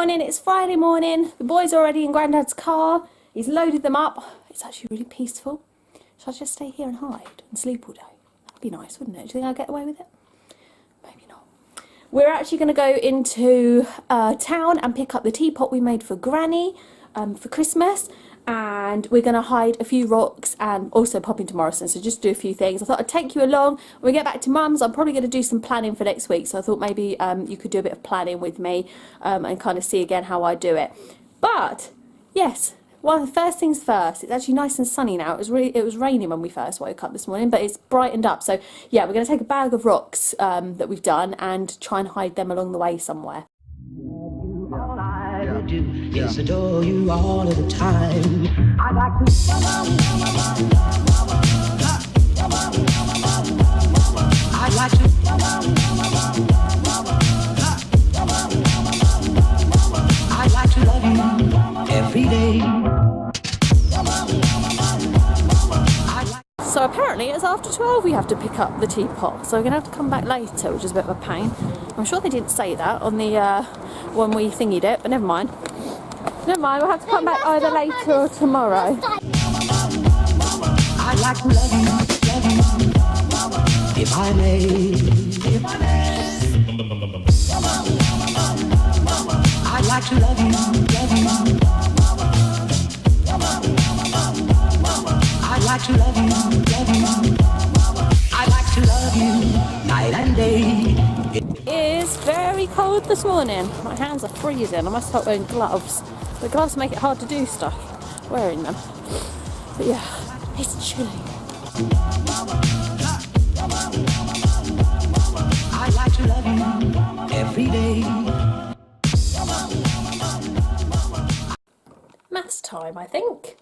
morning, it's Friday morning. The boys are already in Grandad's car. He's loaded them up. It's actually really peaceful. Shall I just stay here and hide and sleep all day? That'd be nice, wouldn't it? Do you think I'll get away with it? Maybe not. We're actually going to go into town and pick up the teapot we made for Granny for Christmas. And we're going to hide a few rocks and also pop into Morrison, so just do a few things. I thought I'd take you along. When we get back to Mum's, I'm probably going to do some planning for next week, so I thought maybe you could do a bit of planning with me and kind of see again how I do it. But, yes, well, first things first, it's actually nice and sunny now. It was raining when we first woke up this morning, but it's brightened up. So, yeah, we're going to take a bag of rocks that we've done and try and hide them along the way somewhere. Do is adore you all of the time. I like to I like to I like to love you every day. So apparently it's after 12 we have to pick up the teapot, so we're going to have to come back later, which is a bit of a pain. I'm sure they didn't say that on the when we thingied it, but never mind. Never mind, we'll have to come back either later or tomorrow. I'd like to love you, if I may. I'd like to love you, I'd like to love you, I'd like to love you night and day. It is very cold this morning. My hands are freezing. I must start wearing gloves. The gloves make it hard to do stuff wearing them. But yeah, it's chilly. I like to love you every day. Maths time, I think.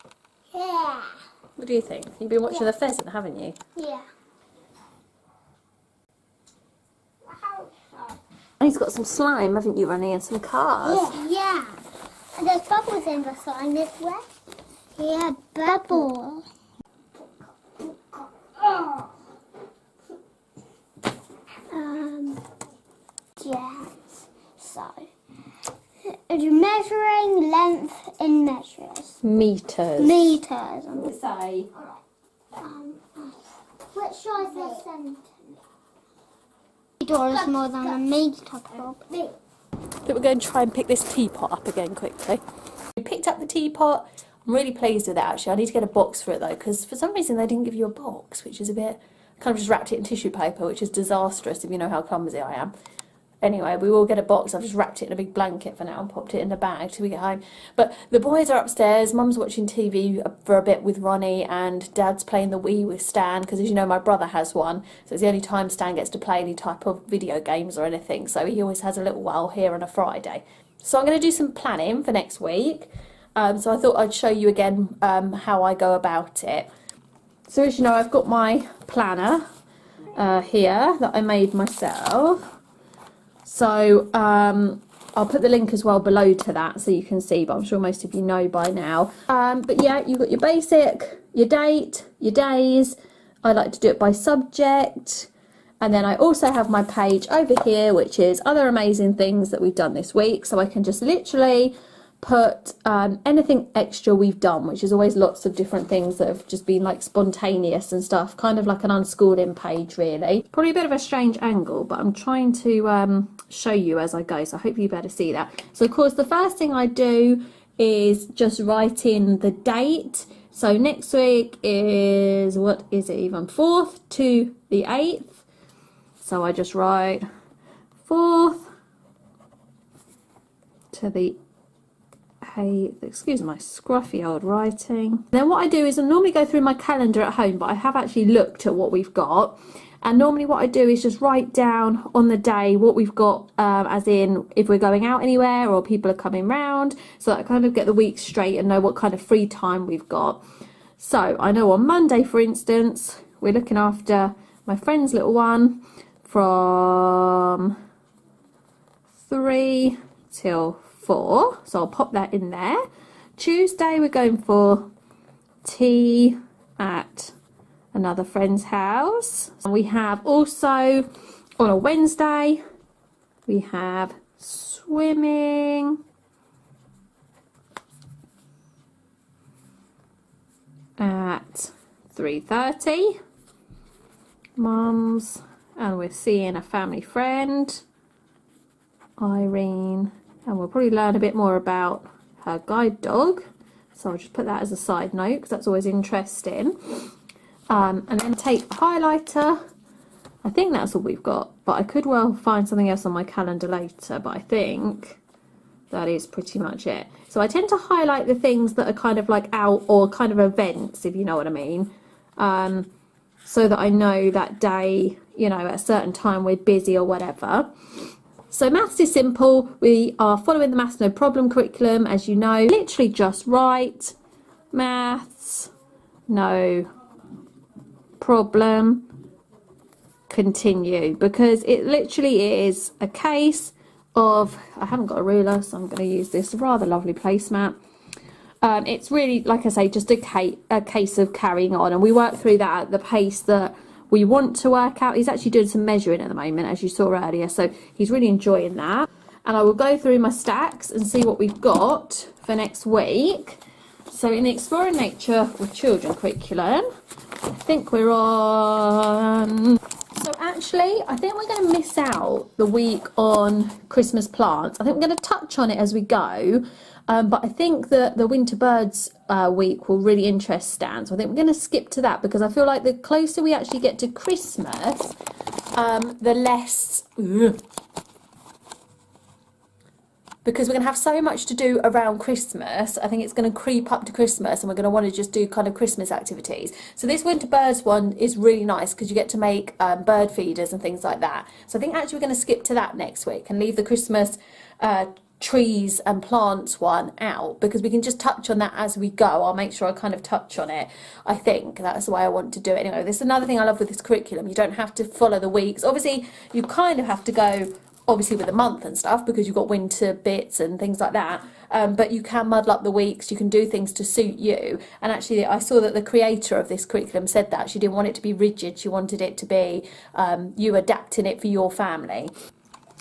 Yeah. What do you think? You've been watching The Pheasant, haven't you? Yeah. He's got some slime, haven't you, Ronnie, and some cars? Yeah. And there's bubbles in the slime this way. Yeah, bubble. Yes. So, it's measuring length in measures. Meters. Meters. Say. Which size is centimeters? $3 more than a meter, probably. I think we're going to try and pick this teapot up again quickly. We picked up the teapot. I'm really pleased with it, actually. I need to get a box for it, though, because for some reason they didn't give you a box, which is a bit... kind of just wrapped it in tissue paper, which is disastrous if you know how clumsy I am. Anyway, we will get a box. I've just wrapped it in a big blanket for now and popped it in the bag till we get home. But the boys are upstairs. Mum's watching TV for a bit with Ronnie, and Dad's playing the Wii with Stan, because as you know, my brother has one. So it's the only time Stan gets to play any type of video games or anything. So he always has a little while here on a Friday. So I'm going to do some planning for next week. So I thought I'd show you again how I go about it. So as you know, I've got my planner here that I made myself. So I'll put the link as well below to that so you can see, but I'm sure most of you know by now. But yeah, you've got your basic, your date, your days. I like to do it by subject. And then I also have my page over here, which is other amazing things that we've done this week. So I can just literally put anything extra we've done, which is always lots of different things that have just been like spontaneous and stuff, kind of like an unschooling page really. Probably a bit of a strange angle, but I'm trying to show you as I go, so hopefully you better see that. So of course the first thing I do is just write in the date. So next week is, what is it even, 4th to the 8th. So I just write 4th to the 8th, excuse my scruffy old writing. Then what I do is I normally go through my calendar at home, but I have actually looked at what we've got. And normally what I do is just write down on the day what we've got, as in if we're going out anywhere or people are coming round, so that I kind of get the week straight and know what kind of free time we've got. So I know on Monday, for instance, we're looking after my friend's little one from 3 till 4, so I'll pop that in there. Tuesday we're going for tea at another friend's house. And we have also on a Wednesday we have swimming, at 3:30. Mum's, and we're seeing a family friend, Irene, and we'll probably learn a bit more about her guide dog. So I'll just put that as a side note because that's always interesting. And then take a highlighter. I think that's all we've got, but I could well find something else on my calendar later, but I think that is pretty much it. So I tend to highlight the things that are kind of like out or kind of events, if you know what I mean, so that I know that day, you know, at a certain time we're busy or whatever. So maths is simple. We are following the Maths No Problem curriculum, as you know. Literally just write maths, no problem, continue, because it literally is a case of, I haven't got a ruler, so I'm going to use this rather lovely placemat. It's really, like I say, just a case of carrying on, and we work through that at the pace that we want to work out. He's actually doing some measuring at the moment, as you saw earlier, so he's really enjoying that. And I will go through my stacks and see what we've got for next week. So in the Exploring Nature with Children curriculum, I think we're on... So actually, I think we're going to miss out the week on Christmas plants. I think we're going to touch on it as we go. But I think that the Winter Birds week will really interest Stan. So I think we're going to skip to that because I feel like the closer we actually get to Christmas, the less... Because we're going to have so much to do around Christmas, I think it's going to creep up to Christmas and we're going to want to just do kind of Christmas activities. So this Winter Birds one is really nice because you get to make bird feeders and things like that. So I think actually we're going to skip to that next week and leave the Christmas trees and plants one out because we can just touch on that as we go. I'll make sure I kind of touch on it. I think that's the way I want to do it. Anyway, this is another thing I love with this curriculum. You don't have to follow the weeks. Obviously, you kind of have to go... obviously with the month and stuff because you've got winter bits and things like that, but you can muddle up the weeks, you can do things to suit you. And actually I saw that the creator of this curriculum said that she didn't want it to be rigid, she wanted it to be you adapting it for your family.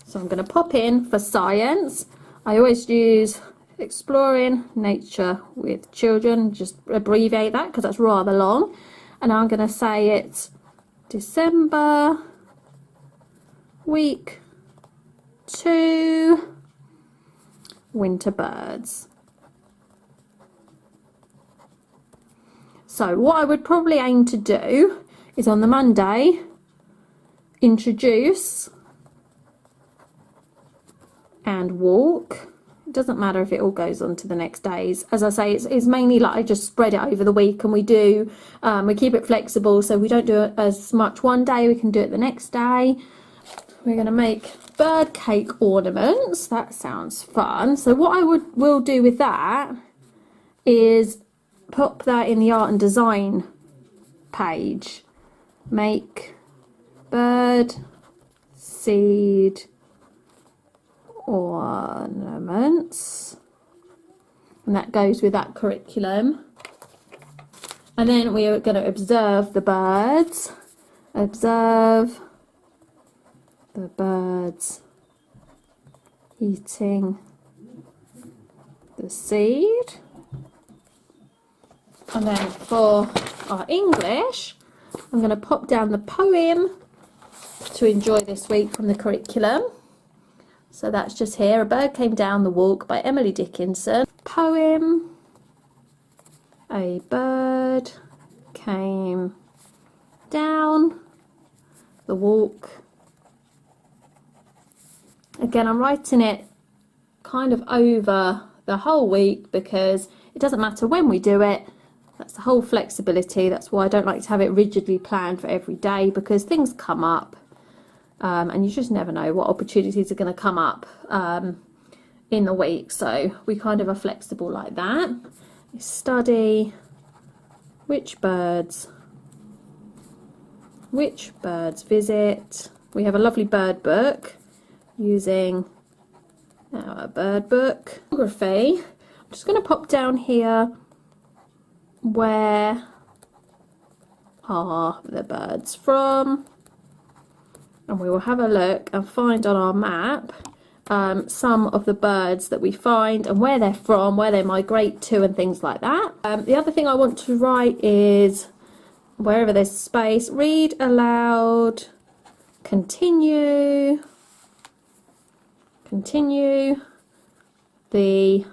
So I'm going to pop in for science. I always use Exploring Nature with Children, just abbreviate that because that's rather long, and I'm going to say it's December week 2 Winter Birds. So what I would probably aim to do is on the Monday introduce and walk. It doesn't matter if it all goes on to the next days. As I say, it's mainly like I just spread it over the week, and we keep it flexible, so we don't do it as much one day, we can do it the next day. We're going to make bird cake ornaments. That sounds fun. So what I will do with that is pop that in the art and design page. Make bird seed ornaments. And that goes with that curriculum. And then we are going to observe the birds. Observe the birds eating the seed. And then for our English, I'm going to pop down the poem to enjoy this week from the curriculum. So that's just here. A Bird Came Down the Walk by Emily Dickinson. Poem. A bird came down the walk. Again, I'm writing it kind of over the whole week because it doesn't matter when we do it. That's the whole flexibility. That's why I don't like to have it rigidly planned for every day, because things come up and you just never know what opportunities are going to come up in the week. So we kind of are flexible like that. Study which birds visit. We have a lovely bird book using our bird book. Geography. I'm just going to pop down here, where are the birds from, and we will have a look and find on our map some of the birds that we find and where they're from, where they migrate to and things like that. The other thing I want to write is, wherever there's space, read aloud, continue the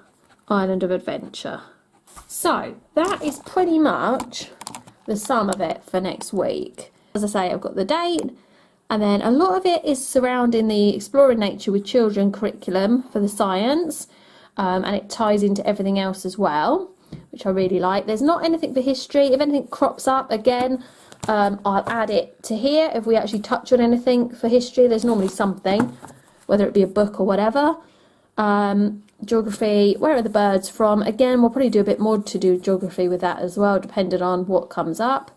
Island of Adventure. So that is pretty much the sum of it for next week. As I say, I've got the date, and then a lot of it is surrounding the Exploring Nature with Children curriculum for the science, and it ties into everything else as well, which I really like. There's not anything for history. If anything crops up again, I'll add it to here. If we actually touch on anything for history, there's normally something, whether it be a book or whatever. Geography, where are the birds from? Again, we'll probably do a bit more to do geography with that as well, depending on what comes up.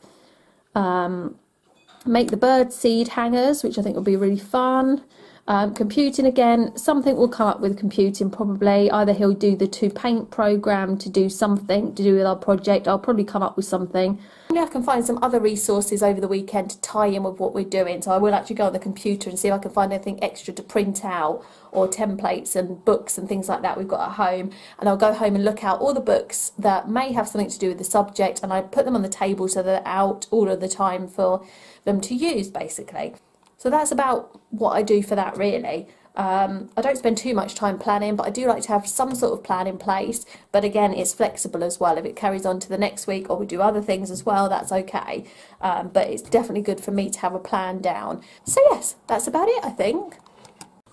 Make the bird seed hangers, which I think will be really fun. Computing again, something will come up with computing probably. Either he'll do the 2Paint program to do something to do with our project. I'll probably come up with something. Maybe I can find some other resources over the weekend to tie in with what we're doing. So I will actually go on the computer and see if I can find anything extra to print out, or templates and books and things like that we've got at home. And I'll go home and look out all the books that may have something to do with the subject, and I put them on the table so they're out all of the time for them to use, basically. So that's about what I do for that, really. I don't spend too much time planning, but I do like to have some sort of plan in place. But again, it's flexible as well. If it carries on to the next week or we do other things as well, that's okay. But it's definitely good for me to have a plan down. So yes, that's about it, I think.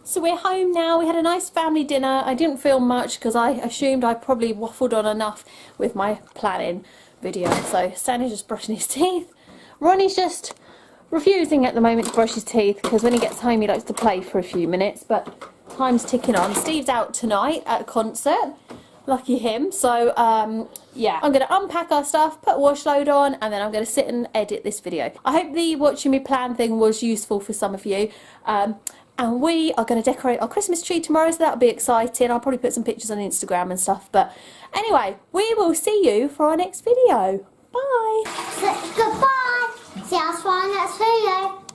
So we're home now. We had a nice family dinner. I didn't film much because I assumed I probably waffled on enough with my planning video. So Stanley's just brushing his teeth. Ronnie's just refusing at the moment to brush his teeth because when he gets home he likes to play for a few minutes, but time's ticking on. Steve's out tonight at a concert, lucky him. So yeah, I'm going to unpack our stuff, put a wash load on, and then I'm going to sit and edit this video. I hope the watching me plan thing was useful for some of you. And we are going to decorate our Christmas tree tomorrow, so that'll be exciting. I'll probably put some pictures on Instagram and stuff, but anyway, we will see you for our next video. Bye. Goodbye. See you for our next video.